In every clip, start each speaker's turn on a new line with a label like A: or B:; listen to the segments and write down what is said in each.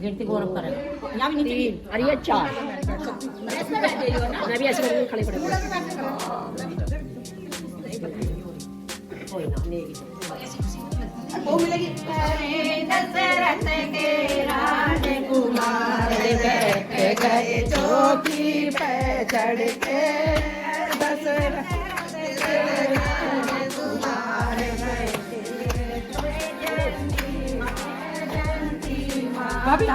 A: गिनती गौरव करेगा यहाँ भी नहीं अरे ये 4 मैं भी ऐसे करके खड़े खड़े कोई ना नहीं
B: वो मिलेगी दशरथ के राजकुमार बैठ गए चौकी पे चढ़ के दशरथ भाभी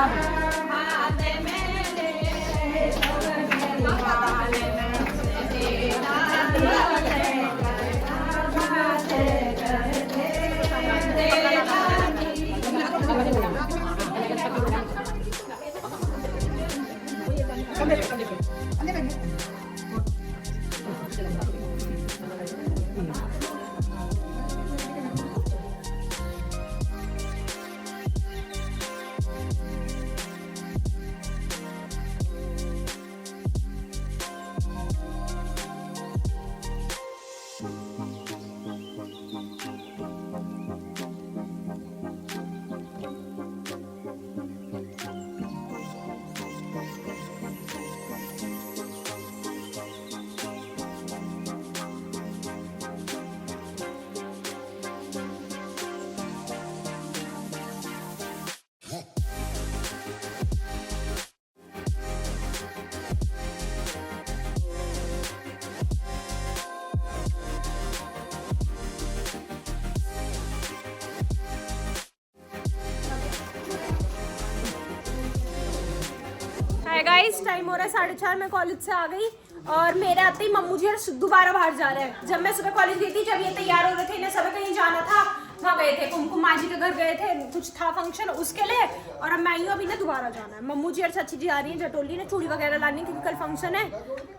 C: गाइस टाइम हो रहा है 4:30 मैं कॉलेज से आ गई और मेरे आते ही मम्मू जी दोबारा बाहर जा रहे हैं। जब मैं सुबह कॉलेज गई थी जब ये तैयार हो रहे थे इन्हें सब कहीं जाना था वहाँ गए थे कुमकुम माँ जी के घर गए थे कुछ था फंक्शन उसके लिए और अब मैं अभी ना दोबारा जाना है। मम्मू जी और चाची जी आ रही है जटोली ने चूड़ी वगैरह लानी है क्योंकि कल फंक्शन है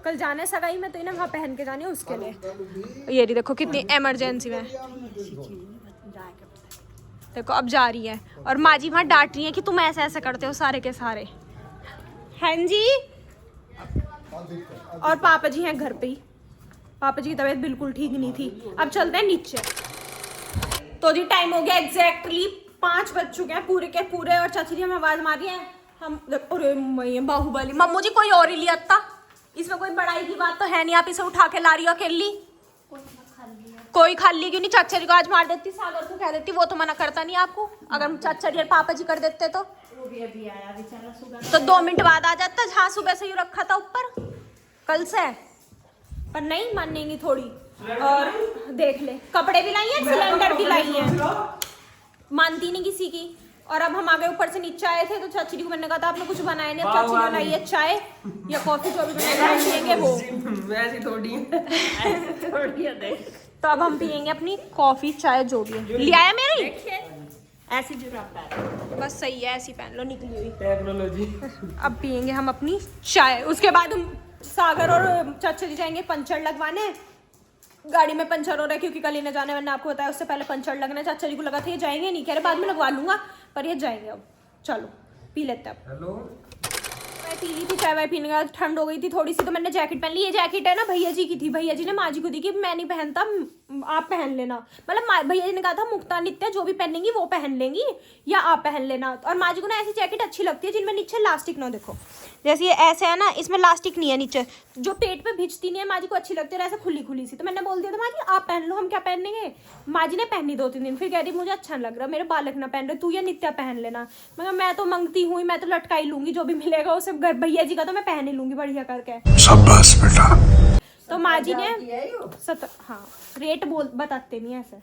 C: कल जाना है सगाई में तो इन्हें वहाँ पहन के जानी है उसके लिए। ये देखो कितनी इमरजेंसी में देखो अब जा रही है और माँ जी वहाँ डांट रही है कि तुम ऐसे ऐसे करते हो सारे के सारे। हाँ जी और पापा जी हैं घर पे ही पापा जी की तबीयत बिल्कुल ठीक नहीं थी। अब चलते हैं नीचे। तो जी टाइम हो गया एग्जैक्टली 5 बज चुके हैं पूरे के पूरे और चाची जी हमें आवाज मारी है हम अरे बाहुबली मम्मू जी कोई और ही लिया था इसमें कोई बड़ाई की बात तो है नहीं आप इसे उठा के ला रही हो अकेली कोई खाली क्यों नहीं चाचा जी को आज मार देती सागर को कह देती वो तो मना करता नहीं आपको अगर चाचा जी और पापा जी कर देते तो
B: अभी आया बेचारा सुबह
C: तो 2 मिनट बाद आ जाता हाँ सुबह से ही रखा था ऊपर कल से पर नहीं मानेंगी थोड़ी। और देख ले कपड़े भी लाई हैं सिलेंडर भी लाई हैं मानती नहीं किसी की। और अब हम आगे ऊपर से नीचे आए थे तो चाची जी को मैंने कहा था आपने कुछ बनाया नहीं अब चाची ने बनाई है चाय या कॉफी जो भी बनाएंगे पियेंगे वो
B: वैसी थोड़ी है
C: तो अब हम पियेंगे अपनी कॉफी चाय जो भी है। ले आया मेरी
B: ऐसी जुराब है
C: बस सही है ऐसी पहन लो निकली हुई
B: टेक्नोलॉजी।
C: अब पियेंगे हम अपनी चाय उसके बाद हम सागर और चाचा जी जाएंगे पंचर लगवाने गाड़ी में पंचर हो रहा है क्योंकि कल इन्हें जाने मैंने आपको बताया उससे पहले पंचर लगना है। चाचा जी को लगा था ये जाएंगे नहीं कह रहे बाद में लगवा लूंगा पर ये जाएंगे। अब चलो पी लेते हैं।
B: हेलो
C: मैं पी ली थी चाय वाय पीने के बाद ठंड हो गई थी थोड़ी सी तो मैंने जैकेट पहन ली। ये जैकेट है ना भैया जी की थी भैया जी ने माँ जी को दी कि मैं नहीं पहनता आप पहन लेना मतलब भैया जी ने कहा था मुक्ता नित्या जो भी पहनेंगी वो पहन लेंगी या आप पहन लेना। और माँ जी को ना ऐसी जैकेट अच्छी लगती है जिनमें नीचे लास्टिक ना देखो जैसे ये ऐसे है ना इसमें लास्टिक नहीं है नीचे जो पेट पे भिजती नहीं है माँ जी को अच्छी लगती है ऐसे खुली खुली सी। तो मैंने बोल दिया था माँ जी आप पहन लो हम क्या पहनेंगे। माँ जी ने पहनी 2-3 दिन फिर कह रही मुझे अच्छा लग रहा मेरे बालक ना पहन रहे तू या नित्या पहन लेना। मैं तो मंगती हुई मैं तो लटकाई लूंगी जो भी मिलेगा उसे घर भैया जी का तो मैं पहन ही लूंगी बढ़िया करके।
D: शाबाश बेटा।
C: तो माँ जी ने हाँ रेट बताते नहीं ऐसे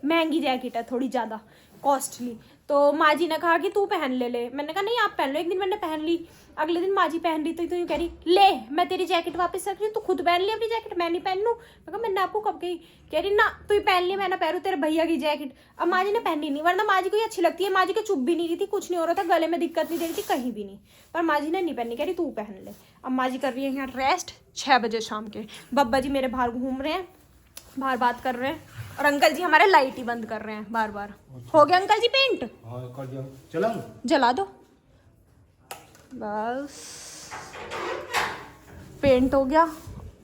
C: महंगी जैकेट है थोड़ी ज्यादा कॉस्टली। तो माँ जी ने कहा कि तू पहन ले मैंने कहा नहीं आप पहन लो। एक दिन मैंने पहन ली अगले दिन माँ जी पहन रही तो यूँ कह रही ले मैं तेरी जैकेट वापस रख रही हूँ तू खुद पहन ली अपनी जैकेट मैं नहीं पहन लूँ। मैं कहा मैंने आपको कब कही कह रही ना तू पहन ली मैं ना पहनूँ तेरे भैया की जैकेट। अब माँ जी ने पहनी नहीं वरना माँ जी को ये अच्छी लगती है। माँ जी को चुप भी नहीं रही थी कुछ नहीं हो रहा था गले में दिक्कत नहीं दे रही थी कहीं भी नहीं पर माँ जी ने नहीं पहनी कह रही तू पहन ले। अब माँ जी कर रही है यहाँ रेस्ट 6 बजे शाम के। बब्बा जी मेरे बाहर घूम रहे हैं बाहर बात कर रहे हैं और अंकल जी हमारे लाइट ही बंद कर रहे हैं बार बार। हो गया अंकल जी पेंट जला दो बस पेंट हो गया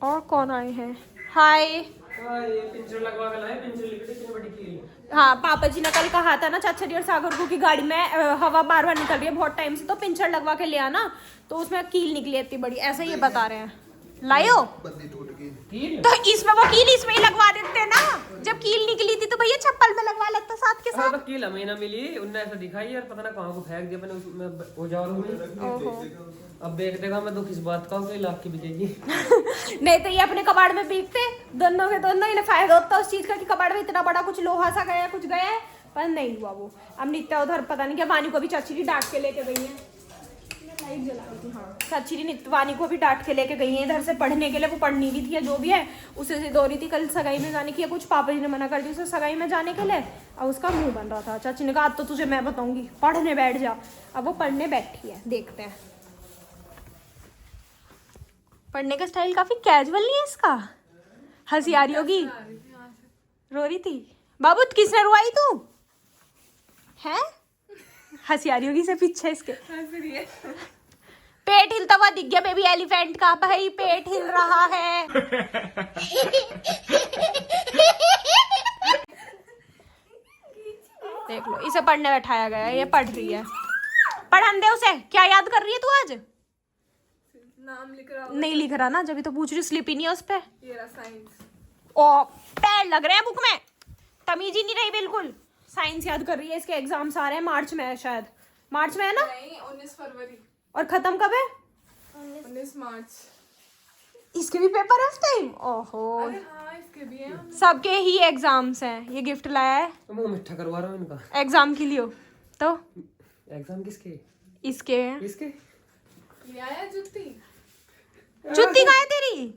C: और कौन आए हैं? हाय।
D: ये पिंजरा लगवा के लाए, पिंजरे लिखते कितनी बड़ी कील।
C: हाँ, पापा जी ने कल कहा था ना चाचा जी और सागर को कि गाड़ी में हवा बार बार निकल रही है बहुत टाइम से, तो पिंचर लगवा के ले आना, तो उसमें कील निकली इतनी बड़ी, ऐसा ये बता रहे हैं। लायो तो इसमें वो कील इसमें ही लगवा देते ना, जब कील निकली थी तो भैया चप्पल में लगवा लेता साथ के साथ।
D: तो कील हमें ना मिली, उनने ऐसा दिखाई यार, पता ना कहाँ को फेंक दिया मैंने उसमें औजार में।
C: ओहो।
D: अब देख देगा मैं दुख इस बात का कि लाख की बिकेगी।
C: नहीं तो ये अपने कबाड़ में बिकते, दोनों के दोनों, इन्हें फायदा होता उस चीज का कि कबाड़ में इतना बड़ा कुछ लोहा सा गया, कुछ गया है, पर नहीं हुआ वो। अब नित्या उधर पता नहीं क्या, वानी को भी चाची जी डांट के लेके गई है। लाइट जला रही थी, हाँ, चाची जी नित्यवानी को भी डांट के लेके गई है इधर से पढ़ने के लिए, वो पढ़नी भी थी या जो भी है, उसे जिद हो रही थी कल सगाई में जाने की, या कुछ पापा जी ने मना कर दी उसे सगाई में जाने के लिए, और उसका मुंह बन रहा था। चाची ने कहा अब तो तुझे मैं बताऊंगी, पढ़ने बैठ जा। अब वो पढ़ने बैठी है, देखते हैं। पढ़ने का स्टाइल काफी कैजुअल नहीं है इसका। हंसी आ रही होगी, रो रही थी। बाबू किसने रुआई तू है? हंसी आ रही होगी इसे पीछे इसके, पेट हिलता हुआ दिख गया बेबी एलिफेंट का, भाई पेट हिल रहा है। देख लो, इसे पढ़ने बैठाया गया है, ये पढ़ रही है। पढ़न दे उसे। क्या याद कर रही है तू आज?
E: नाम लिख रहा
C: नहीं लिख रहा ना, जब तो पूछ रही, स्लिप ही नहीं है उस पे।
E: ये रहा साइंस।
C: ओ पैर लग रहे हैं बुक में, तमीज ही नहीं रही बिल्कुल। साइंस याद कर रही है, इसके एग्जाम्स आ रहे हैं मार्च में है, शायद मार्च में है ना?
E: नहीं, 19 फरवरी।
C: और खत्म कब है?
E: 19 मार्च।
C: इसके भी पेपर है उस टाइम? ओहो,
E: अरे हाँ, इसके भी हैं।
C: सबके ही एग्जाम्स हैं। ये गिफ्ट लाया है,
D: मुंह मिठा करवा रहा हूँ इनका।
C: एग्जाम के लिए हो तो।
D: एग्जाम किसके?
C: इसके हैं।
D: किसके?
E: ले आया जुत्ती।
C: जुत्ती कहाँ है तेरी?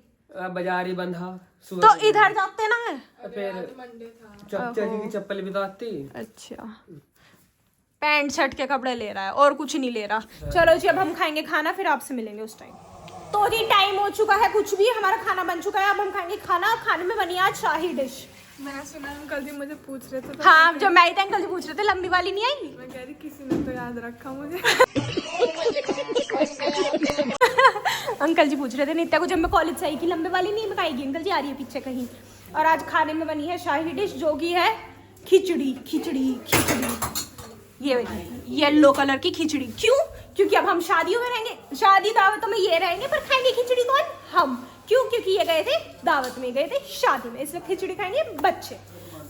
D: बाजारी बंधा
C: तो इधर जाते ना है।
D: फिर
E: मंडे था।
D: चाचा जी की चप्पल भी तो आती।
C: अच्छा, पैंट शर्ट के कपड़े ले रहा है और कुछ नहीं ले रहा। चलो जी, अब हम खाएंगे खाना, फिर आपसे मिलेंगे उस टाइम। तो जी टाइम हो चुका है, कुछ भी हमारा खाना बन चुका है, अब हम खाएंगे खाना। खाने में बनी आज शाही डिश।
E: मैंने सुना अंकल जी मुझे पूछ रहे थे, तो
C: हाँ, जो मैं तो अंकल जी पूछ रहे थे लंबी वाली नहीं आई।
E: मैं कह रही किसी ने तो याद रखा मुझे।
C: अंकल जी पूछ रहे थे नित्या को जब मैं कॉलेज से आई कि लंबे वाली नहीं खाएगी, अंकल जी आ रही है पीछे कहीं। और आज खाने में बनी है शाही डिश, जो कि है खिचड़ी। खिचड़ी खिचड़ी, ये येलो कलर की खिचड़ी। क्यों? क्योंकि अब हम शादियों में रहेंगे, शादी दावतों में ये रहेंगे, पर खाएंगे खिचड़ी कौन? हम। क्यों? क्योंकि ये गए थे दावत में, गए थे शादी में, इसलिए खिचड़ी खाएंगे बच्चे।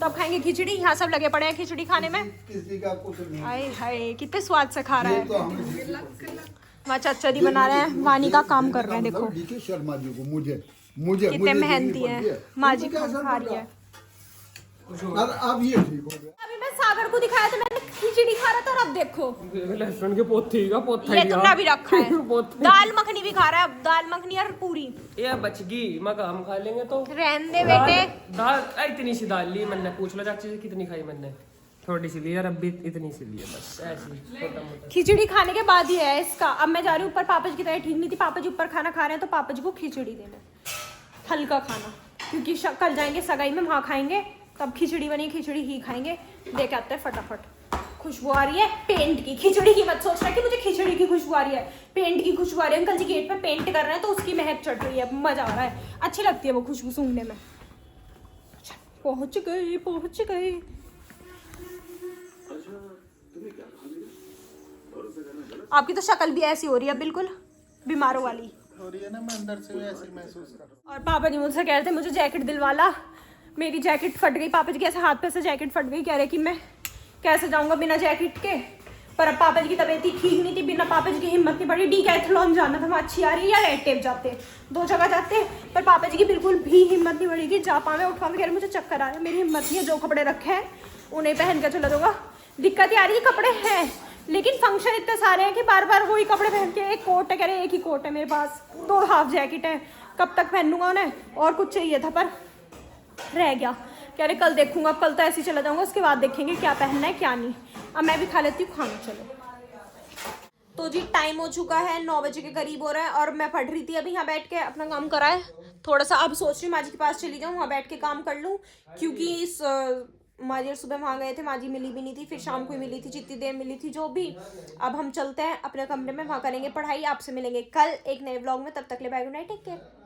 C: तो अब खाएंगे खिचड़ी। यहाँ सब लगे पड़े हैं खिचड़ी खाने में। हाय हाय, कितने स्वाद से खा रहा है। वहाँ चाचा जी बना रहे हैं, वानी का काम कर रहे हैं। देखो
F: शर्मा जी को, मुझे
C: कितने मेहनती है। माँ जी खा रही है।
F: अब ये ठीक हो गया।
C: अभी मैं सागर को दिखाया तो मैंने खिचड़ी खा रहा था, और अब देखो
D: लहसुन के पोथी का पोथा
C: ये तुमने भी रखा है। दाल मखनी भी खा रहा है, अब दाल मखनी और पूरी।
D: ये बच गई, मगर हम खा लेंगे तो।
C: रहने दे बेटे।
D: दाल इतनी सी दाल ली मैंने, पूछ लो चाची से कितनी खाई मैंने। थोड़ी सी ली यार, अब भी इतनी सी ली है बस, ऐसी छोटा मोटा।
C: खिचड़ी खाने के बाद ही है इसका। अब मैं जा रही हूँ ऊपर, पापा जी की तरह ठीक नहीं थी, पापा जी ऊपर खाना खा रहे हैं, तो पापा जी को खिचड़ी देना, हल्का खाना, क्योंकि कल जाएंगे सगाई में, वहाँ खाएंगे। तब खिचड़ी बनी, खिचड़ी ही खाएंगे। देख आते हैं फटाफट। खुशबू आ रही है पेंट की, खिचड़ी की मत सोचना कि मुझे खिचड़ी की खुशबू आ रही है, पेंट की खुशबू आ रही है। अंकल जी गेट पे पेंट कर रहे हैं तो उसकी महक चढ़ रही है, मजा आ रहा है, अच्छी लगती है वो खुशबू सूंघने में। पहुंच गए, पहुंच गए। आपकी तो शक्ल भी ऐसी हो रही है, बिल्कुल बीमारों वाली
F: हो रही है ना, मैं अंदर से ऐसे महसूस कर रहा हूँ।
C: और पापा जी मुझसे कह रहे थे मुझे जैकेट दिलवाला, मेरी जैकेट फट गई। पापा जी के ऐसे हाथ पे से जैकेट फट गई, कह रहे कि मैं कैसे जाऊंगा बिना जैकेट के। पर अब पापा जी की तबीयत ठीक नहीं थी, बिना पापा जी की हिम्मत नहीं पड़ी। डीकैथलॉन जाना था, वहाँ अच्छी आ रही है, या रेड टेप जाते, दो जगह जाते। पर पापा जी की बिल्कुल भी हिम्मत नहीं पड़ी कि जा पावे, उठ पावे। कह रहे मुझे चक्कर आ रहा है, मेरी हिम्मत नहीं है, जो कपड़े रखे हैं उन्हें पहन कर चला जाऊंगा। दिक्कत आ रही है, कपड़े हैं लेकिन फंक्शन इतने सारे हैं कि बार बार वही कपड़े पहन के। एक कोट है, कह रहे एक ही कोट है मेरे पास, 2 हाफ जैकेट है, कब तक पहनूंगा उन्हें। और कुछ चाहिए था पर रह गया, कह रहे कल देखूंगा, कल तो ऐसे ही चला जाऊंगा, उसके बाद देखेंगे क्या पहनना है क्या नहीं। अब मैं भी खा लेती हूँ खाना। चलो तो जी टाइम हो चुका है, 9 बजे के करीब हो रहा है, और मैं पढ़ रही थी अभी यहाँ बैठ के, अपना काम करा है थोड़ा सा। अब सोच रही हूँ माँ जी के पास चली जाऊँ, वहाँ बैठ के काम कर लूँ, क्योंकि इस माँ जी सुबह वहाँ गए थे, माँ जी मिली भी नहीं थी, फिर शाम को ही मिली थी, जितनी देर मिली थी जो भी। अब हम चलते हैं अपने कमरे में, वहाँ करेंगे पढ़ाई। आपसे मिलेंगे कल एक नए व्लॉग में, तब तक ले bye, good night, take care.